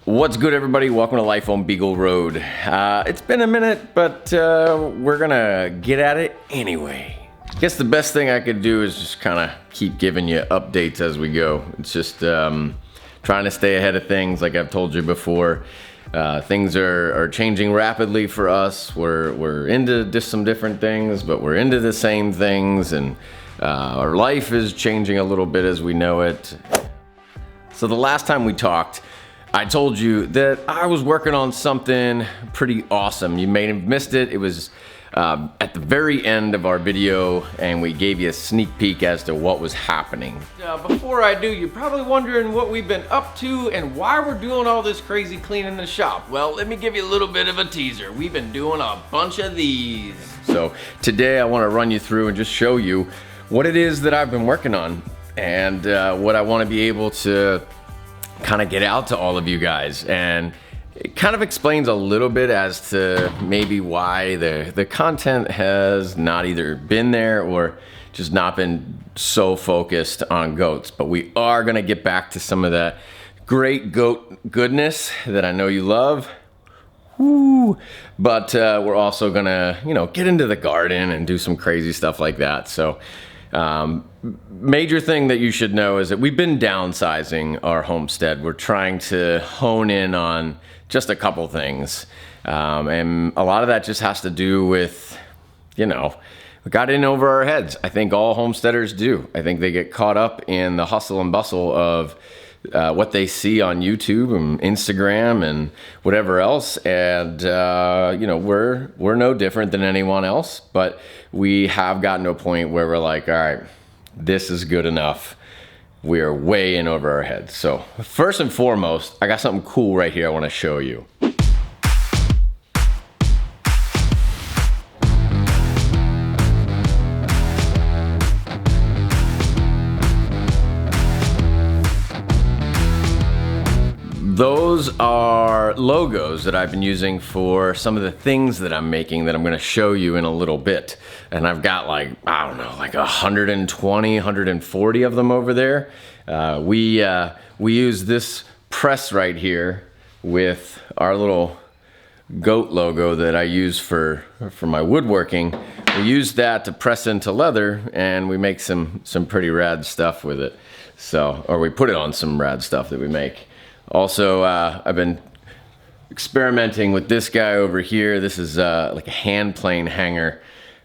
What's good, everybody? Welcome to Life on Beagle Road. It's been a minute, but we're gonna get at it anyway. I guess the best thing I could do is just kind of keep giving you updates as we go. It's just trying to stay ahead of things, like I've told you before. Things are changing rapidly for us. We're into just some different things, but we're into the same things, and our life is changing a little bit as we know it. So the last time we talked, I told you that I was working on something pretty awesome. You may have missed it. It was at the very end of our video, and we gave you a sneak peek as to what was happening. Before I do, you're probably wondering what we've been up to and why we're doing all this crazy cleaning in the shop. Well, let me give you a little bit of a teaser. We've been doing a bunch of these. So today I want to run you through and just show you what it is that I've been working on and what I want to be able to kind of get out to all of you guys. And it kind of explains a little bit as to maybe why the content has not either been there or just not been so focused on goats. But we are gonna get back to some of that great goat goodness that I know you love. Woo. But we're also gonna, get into the garden and do some crazy stuff like that. So major thing that you should know is that we've been downsizing our homestead. We're trying to hone in on just a couple things. And a lot of that just has to do with, we got in over our heads. I think all homesteaders do. I think they get caught up in the hustle and bustle of what they see on YouTube and Instagram and whatever else. And, we're no different than anyone else, but we have gotten to a point where we're like, all right, this is good enough. We are way in over our heads. So first and foremost, I got something cool right here I want to show you. Those are logos that I've been using for some of the things that I'm making that I'm going to show you in a little bit. And I've got like 120, 140 of them over there. We use this press right here with our little goat logo that I use for my woodworking. We use that to press into leather, and we make some pretty rad stuff with it. Or we put it on some rad stuff that we make. Also, I've been experimenting with this guy over here. This is like a hand plane hanger.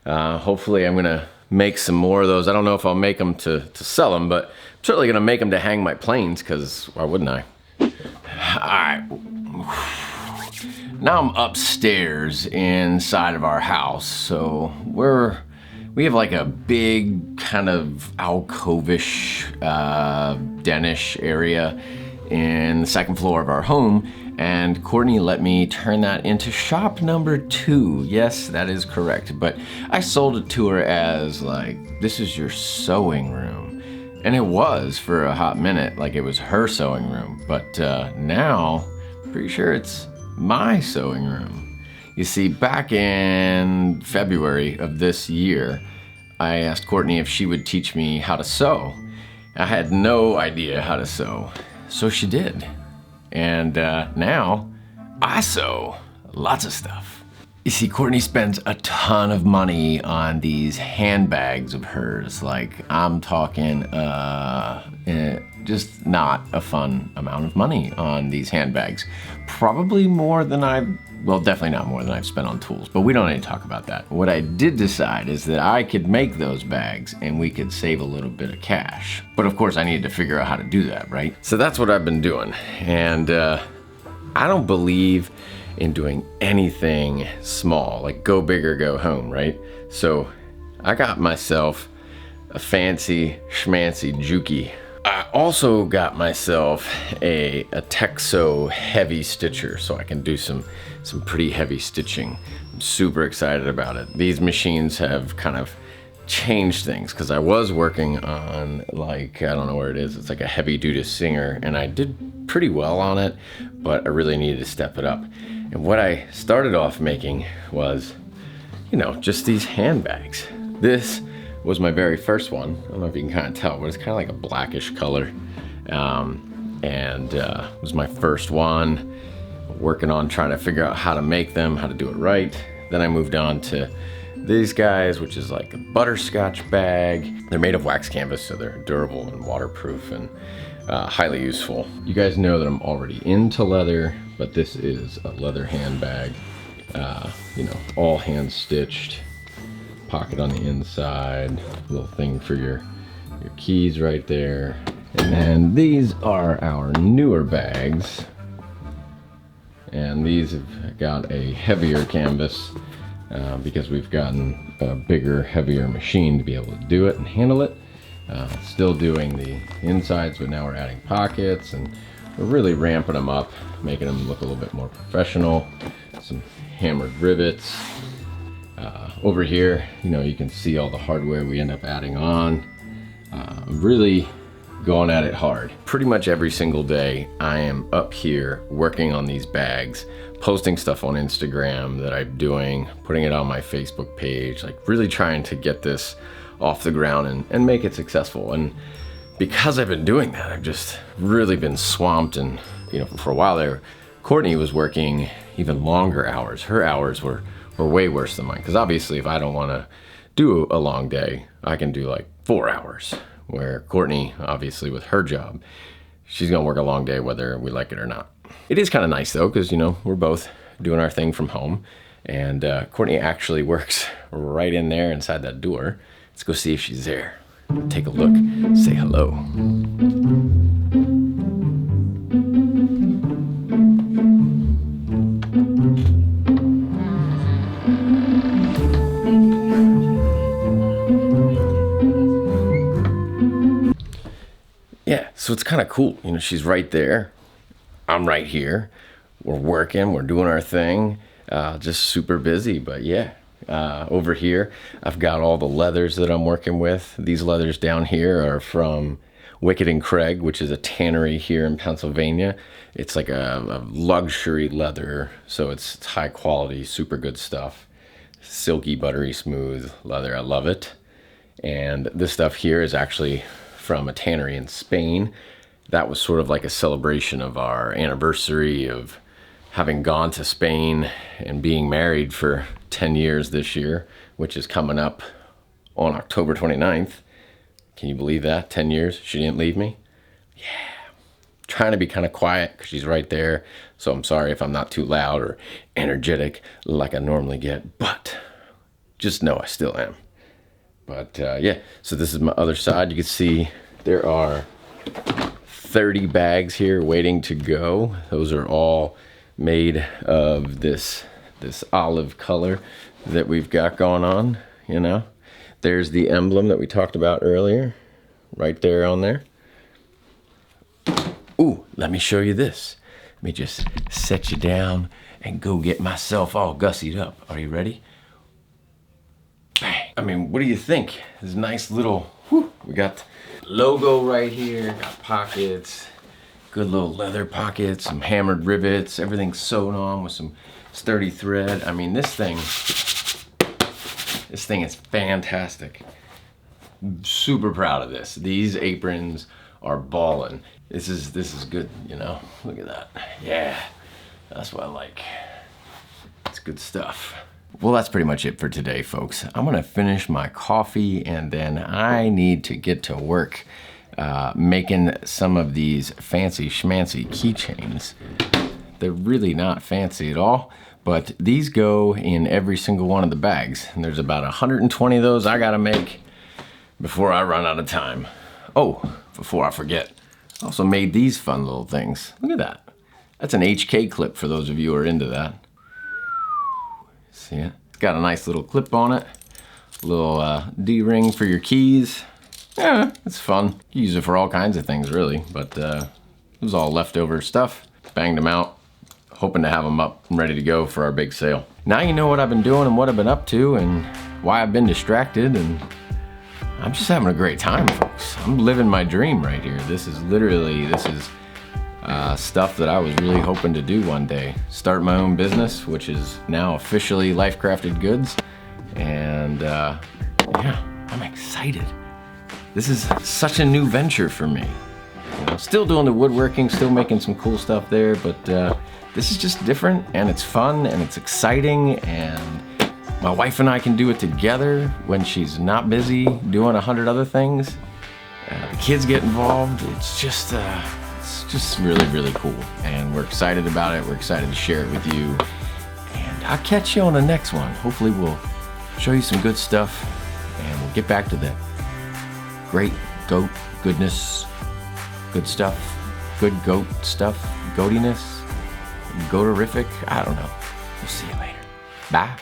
Hopefully I'm gonna make some more of those. I don't know if I'll make them to sell them, but I'm certainly gonna make them to hang my planes, because why wouldn't I? All right. Now I'm upstairs inside of our house. So we have like a big kind of alcove-ish, den-ish area in the second floor of our home, and Courtney let me turn that into shop number 2. Yes, that is correct, but I sold it to her as like, this is your sewing room. And it was for a hot minute, like it was her sewing room, but now, pretty sure it's my sewing room. You see, back in February of this year, I asked Courtney if she would teach me how to sew. I had no idea how to sew. So she did. And now I sew lots of stuff. You see, Courtney spends a ton of money on these handbags of hers. Like, I'm talking just not a fun amount of money on these handbags. Probably more than definitely not more than I've spent on tools, but we don't need to talk about that. What I did decide is that I could make those bags and we could save a little bit of cash. But of course I needed to figure out how to do that, right? So that's what I've been doing. And I don't believe in doing anything small, like go big or go home, right? So I got myself a fancy schmancy Juki. I also got myself a Texo heavy stitcher, so I can do some pretty heavy stitching. I'm super excited about it. These machines have kind of changed things, because I was working on, like, I don't know where it is, it's like a heavy duty Singer, and I did pretty well on it, but I really needed to step it up. And what I started off making was, just these handbags. This was my very first one. I don't know if you can kind of tell, but it's kind of like a blackish color. and it was my first one. Working on trying to figure out how to make them, how to do it right. Then I moved on to these guys, which is like a butterscotch bag. They're made of wax canvas, so they're durable and waterproof and highly useful. You guys know that I'm already into leather, but this is a leather handbag. You know, all hand stitched, pocket on the inside, little thing for your keys right there. And then these are our newer bags. And these have got a heavier canvas because we've gotten a bigger, heavier machine to be able to do it and handle it. Still doing the insides, but now we're adding pockets and we're really ramping them up, making them look a little bit more professional. Some hammered rivets. Over here, you know, you can see all the hardware we end up adding on. Really going at it hard. Pretty much every single day I am up here working on these bags, posting stuff on Instagram that I'm doing, putting it on my Facebook page, like really trying to get this off the ground and make it successful. And because I've been doing that, I've just really been swamped. And you know, for a while there, Courtney was working even longer hours. Her hours were way worse than mine, because obviously if I don't want to do a long day, I can do like 4 hours, where Courtney, obviously with her job, she's gonna work a long day whether we like it or not. It is kind of nice though, because you know, we're both doing our thing from home, and Courtney actually works right in there inside that door. Let's go see if she's there. Take a look, say hello. Yeah, so it's kind of cool. You know, she's right there. I'm right here. We're working, we're doing our thing. Just super busy, but yeah. Over here, I've got all the leathers that I'm working with. These leathers down here are from Wicked and Craig, which is a tannery here in Pennsylvania. It's like a luxury leather, so it's high quality, super good stuff. Silky, buttery, smooth leather. I love it. And this stuff here is actually from a tannery in Spain. That was sort of like a celebration of our anniversary of having gone to Spain and being married for 10 years this year, which is coming up on October 29th. Can you believe that? 10 years, she didn't leave me? Yeah. Trying to be kind of quiet because she's right there. So I'm sorry if I'm not too loud or energetic like I normally get, but just know I still am. But yeah, so this is my other side. You can see there are 30 bags here waiting to go. Those are all made of this olive color that we've got going on, you know. There's the emblem that we talked about earlier, right there on there. Ooh, let me show you this. Let me just set you down and go get myself all gussied up. Are you ready? Bang. I mean, what do you think? This nice little, we got logo right here, got pockets, good little leather pockets, some hammered rivets, everything's sewn on with some sturdy thread. I mean, this thing is fantastic. Super proud of this. These aprons are ballin'. This is good, you know. Look at that. Yeah, that's what I like. It's good stuff. Well, that's pretty much it for today, folks. I'm gonna finish my coffee and then I need to get to work making some of these fancy schmancy keychains. They're really not fancy at all, but these go in every single one of the bags. And there's about 120 of those I gotta make before I run out of time. Oh, before I forget, I also made these fun little things. Look at that. That's an HK clip for those of you who are into that. See it? It's got a nice little clip on it. A little D-ring for your keys. Yeah, it's fun. You use it for all kinds of things, really. But it was all leftover stuff. Banged them out, hoping to have them up and ready to go for our big sale. Now you know what I've been doing and what I've been up to and why I've been distracted, and I'm just having a great time, folks. I'm living my dream right here. This is stuff that I was really hoping to do one day. Start my own business, which is now officially Life Crafted Goods. And yeah, I'm excited. This is such a new venture for me. You know, still doing the woodworking, still making some cool stuff there, but this is just different, and it's fun, and it's exciting, and my wife and I can do it together when she's not busy doing 100 other things. The kids get involved. It's just really, really cool, and we're excited about it. We're excited to share it with you, and I'll catch you on the next one. Hopefully we'll show you some good stuff, and we'll get back to the great goat goodness, good stuff, good goat stuff, goatiness, goaterific. I don't know. We'll see you later. Bye.